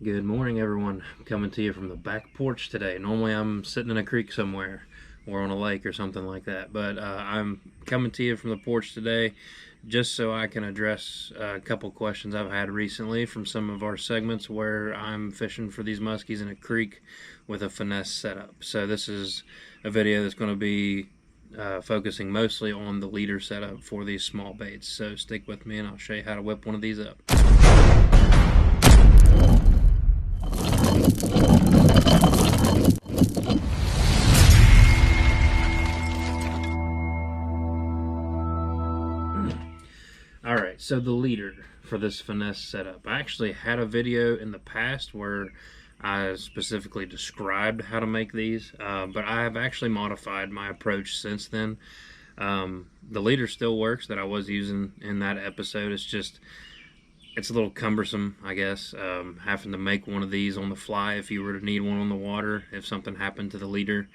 Good morning, everyone. I'm coming to you from the back porch today. Normally I'm sitting in a creek somewhere or on a lake or something like that, but I'm coming to you from the porch today just so I can address a couple questions I've had recently from some of our segments where I'm fishing for these muskies in a creek with a finesse setup. So this is a video that's going to be focusing mostly on the leader setup for these small baits. So stick with me and I'll show you how to whip one of these up. Alright, so the leader for this finesse setup. I actually had a video in the past where I specifically described how to make these, but I have actually modified my approach since then. The leader still works that I was using in that episode. It's a little cumbersome, I guess, having to make one of these on the fly if you were to need one on the water if something happened to the leader.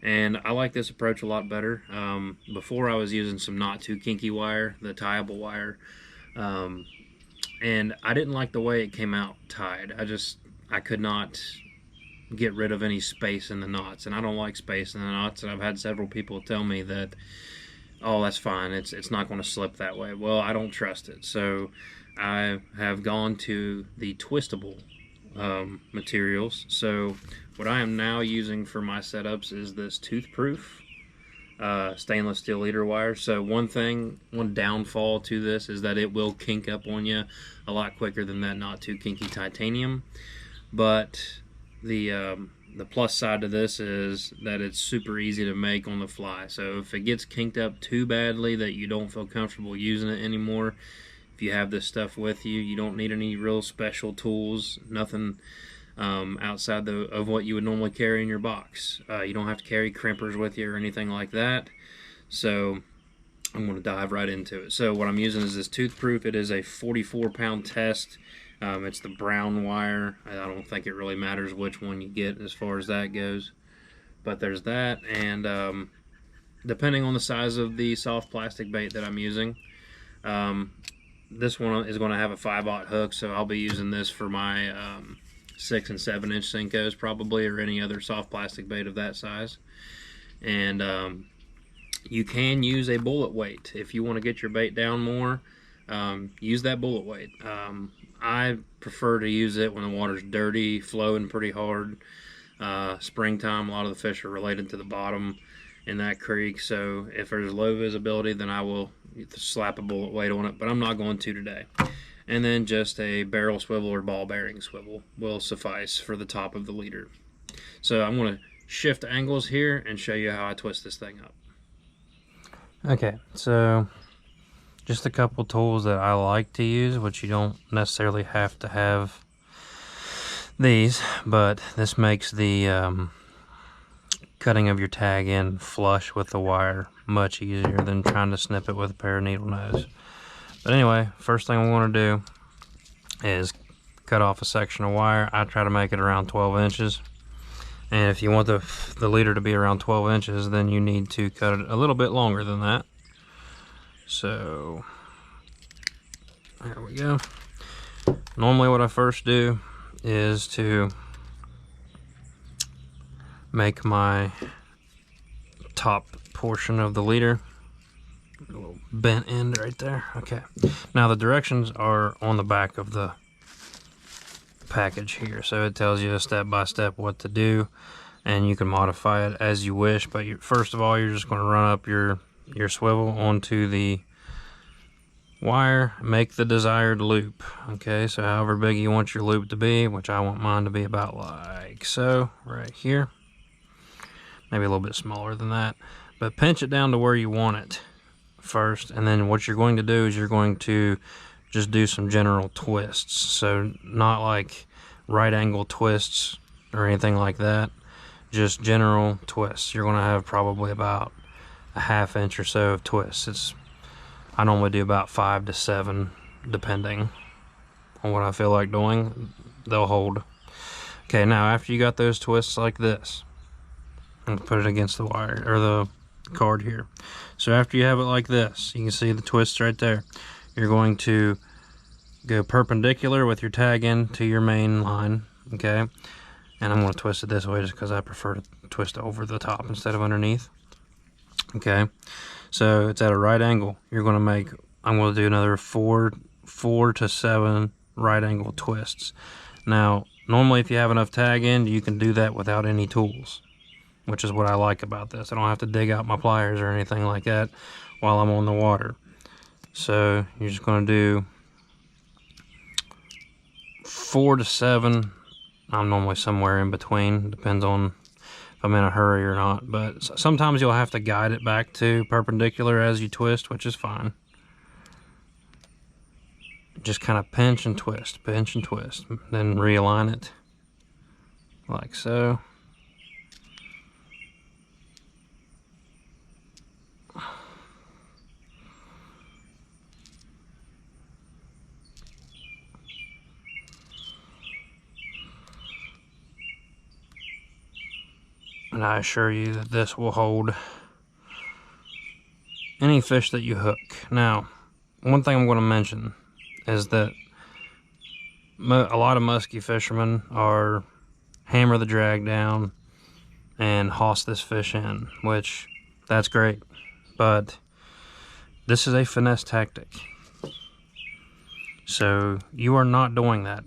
And I like this approach a lot better. Before I was using some not too kinky wire, the tieable wire, and I didn't like the way it came out tied. I could not get rid of any space in the knots, and I don't like space in the knots, and I've had several people tell me that, oh, that's fine, it's not going to slip that way. Well, I don't trust it, so I have gone to the twistable materials. So what I am now using for my setups is this tooth-proof stainless steel leader wire. So one downfall to this is that it will kink up on you a lot quicker than that not too kinky titanium. But the plus side to this is that it's super easy to make on the fly. So if it gets kinked up too badly that you don't feel comfortable using it anymore, if you have this stuff with you, you don't need any real special tools, nothing outside of what you would normally carry in your box. You don't have to carry crimpers with you or anything like that. So I'm going to dive right into it. So what I'm using is this toothproof. It is a 44-pound test. It's the brown wire. I don't think it really matters which one you get as far as that goes. But there's that, and depending on the size of the soft plastic bait that I'm using, this one is going to have a 5/0 hook, so I'll be using this for my 6 and 7-inch Senkos probably, or any other soft plastic bait of that size. And you can use a bullet weight if you want to get your bait down more. Use that bullet weight. I prefer to use it when the water's dirty, flowing pretty hard. Springtime, a lot of the fish are related to the bottom in that creek, so if there's low visibility, then I will slap a bullet weight on it, but I'm not going to today. And then just a barrel swivel or ball bearing swivel will suffice for the top of the leader. So I'm going to shift angles here and show you how I twist this thing up. Okay, so just a couple tools that I like to use, which you don't necessarily have to have these, but this makes the cutting of your tag in flush with the wire much easier than trying to snip it with a pair of needle nose. But anyway, first thing I want to do is cut off a section of wire. I try to make it around 12 inches. And if you want the leader to be around 12 inches, then you need to cut it a little bit longer than that. So there we go. Normally what I first do is to make my top portion of the leader, a little bent end right there. Okay, now the directions are on the back of the package here, so it tells you step by step what to do, and you can modify it as you wish. But first of all, you're just going to run up your swivel onto the wire, make the desired loop. Okay, so however big you want your loop to be, which I want mine to be about like so, right here. Maybe a little bit smaller than that, but pinch it down to where you want it first, and then what you're going to do is you're going to just do some general twists. So not like right angle twists or anything like that, just general twists. You're going to have probably about a 1/2 inch or so of twists. I normally do about 5 to 7 depending on what I feel like doing. They'll hold. Okay, now after you got those twists like this, and put it against the wire or the card here. So after you have it like this, you can see the twists right there. You're going to go perpendicular with your tag in to your main line okay? And I'm going to twist it this way just because I prefer to twist over the top instead of underneath. Okay, so it's at a right angle. You're going to make, I'm going to do another four to 7 right angle twists. Now, normally if you have enough tag end, you can do that without any tools, which is what I like about this. I don't have to dig out my pliers or anything like that while I'm on the water. So you're just going to do 4 to 7. I'm normally somewhere in between, depends on if I'm in a hurry or not, but sometimes you'll have to guide it back to perpendicular as you twist, which is fine. Just kind of pinch and twist, then realign it like so. And I assure you that this will hold any fish that you hook. Now, one thing I'm going to mention is that a lot of musky fishermen are hammer the drag down and hoss this fish in, which that's great, but this is a finesse tactic. So you are not doing that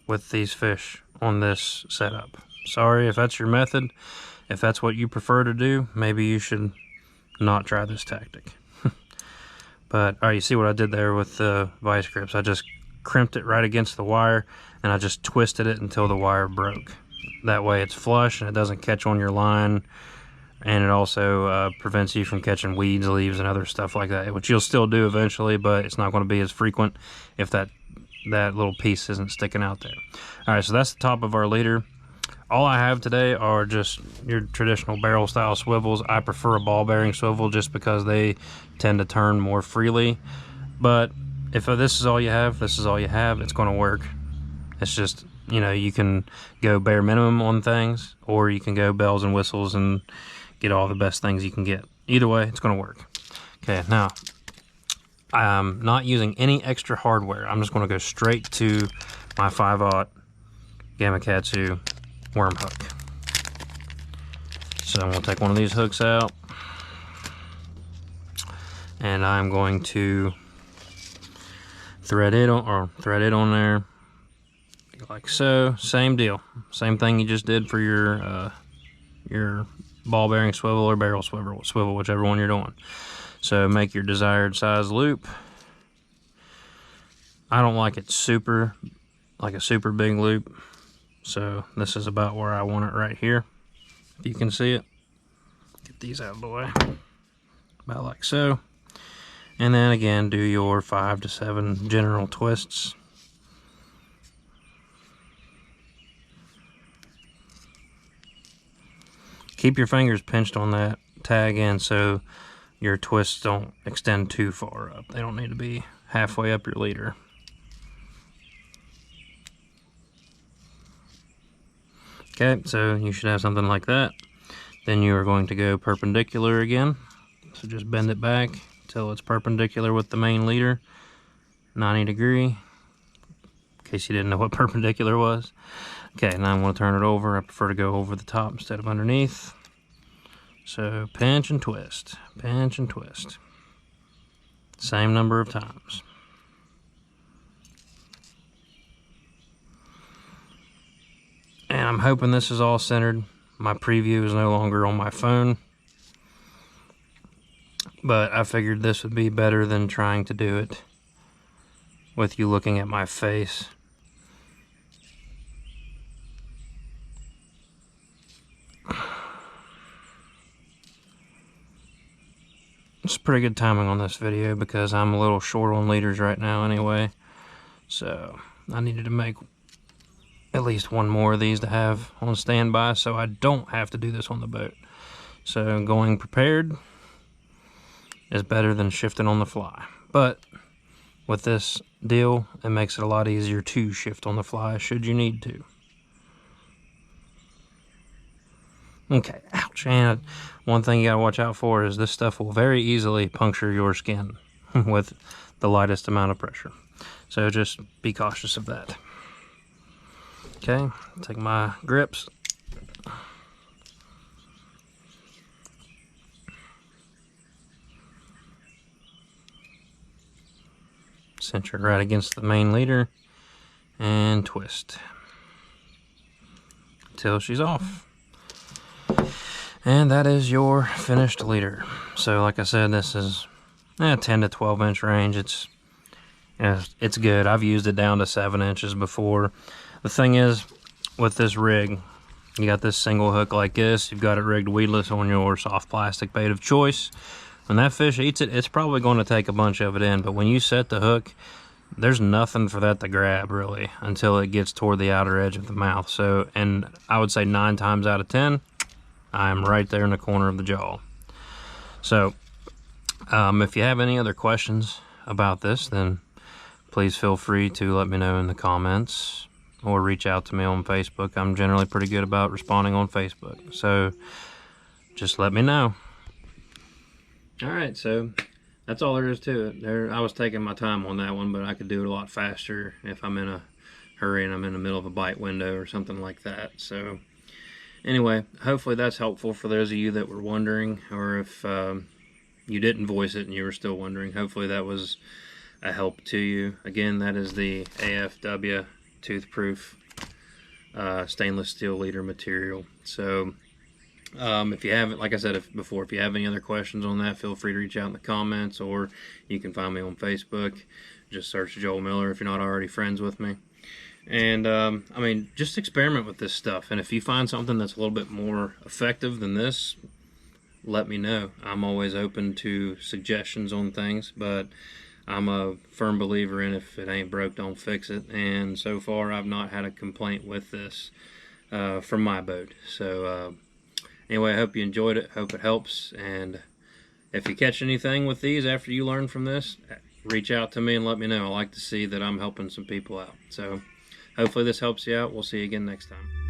with these fish on this setup. Sorry if that's your method. If that's what you prefer to do, maybe you should not try this tactic. But, all right, you see what I did there with the vice grips. I just crimped it right against the wire, and I just twisted it until the wire broke. That way it's flush, and it doesn't catch on your line, and it also prevents you from catching weeds, leaves, and other stuff like that, which you'll still do eventually, but it's not going to be as frequent if that little piece isn't sticking out there. All right, so that's the top of our leader. All I have today are just your traditional barrel style swivels. I prefer a ball bearing swivel just because they tend to turn more freely. But if this is all you have, this is all you have. It's going to work. It's just, you know, you can go bare minimum on things, or you can go bells and whistles and get all the best things you can get. Either way, it's going to work. Okay, now I'm not using any extra hardware. I'm just going to go straight to my 5/0 Gamakatsu worm hook. So I'm going to take one of these hooks out, and I'm going to thread it on there like so. Same deal, same thing you just did for your ball bearing swivel or barrel swivel, whichever one you're doing. So make your desired size loop. I don't like it like a super big loop. So this is about where I want it right here. If you can see it. Get these out of the way. About like so. And then again, do your 5 to 7 general twists. Keep your fingers pinched on that tag end so your twists don't extend too far up. They don't need to be halfway up your leader. Okay, so you should have something like that. Then you are going to go perpendicular again. So just bend it back until it's perpendicular with the main leader, 90 degree, in case you didn't know what perpendicular was. Okay, now I'm going to turn it over. I prefer to go over the top instead of underneath. So pinch and twist, pinch and twist. Same number of times. And I'm hoping this is all centered. My preview is no longer on my phone, but I figured this would be better than trying to do it with you looking at my face. It's pretty good timing on this video because I'm a little short on leaders right now anyway. So I needed to make at least one more of these to have on standby so I don't have to do this on the boat. So going prepared is better than shifting on the fly. But with this deal, it makes it a lot easier to shift on the fly should you need to. Okay, ouch. And one thing you gotta watch out for is this stuff will very easily puncture your skin with the lightest amount of pressure. So just be cautious of that. Okay, take my grips. Center it right against the main leader and twist until she's off. And that is your finished leader. So like I said, this is 10 to 12 inch range. It's good. I've used it down to 7 inches before. The thing is, with this rig, you got this single hook like this. You've got it rigged weedless on your soft plastic bait of choice. When that fish eats it, it's probably going to take a bunch of it in, but when you set the hook, there's nothing for that to grab really until it gets toward the outer edge of the mouth. So, and I would say 9 times out of 10, I'm right there in the corner of the jaw. So, if you have any other questions about this, then please feel free to let me know in the comments or reach out to me on Facebook. I'm generally pretty good about responding on Facebook, so just let me know. Alright, so that's all there is to it. I was taking my time on that one, but I could do it a lot faster if I'm in a hurry and I'm in the middle of a bite window or something like that. So anyway, hopefully that's helpful for those of you that were wondering, or if you didn't voice it and you were still wondering, hopefully that was a help to you. Again, that is the AFW toothproof stainless steel leader material. So if you haven't, like I said before, if you have any other questions on that, feel free to reach out in the comments, or you can find me on Facebook. Just search Joel Miller if you're not already friends with me. And I mean, just experiment with this stuff, and if you find something that's a little bit more effective than this, let me know. I'm always open to suggestions on things, but I'm a firm believer in if it ain't broke, don't fix it. And so far, I've not had a complaint with this from my boat. So anyway, I hope you enjoyed it. Hope it helps. And if you catch anything with these after you learn from this, reach out to me and let me know. I like to see that I'm helping some people out. So hopefully this helps you out. We'll see you again next time.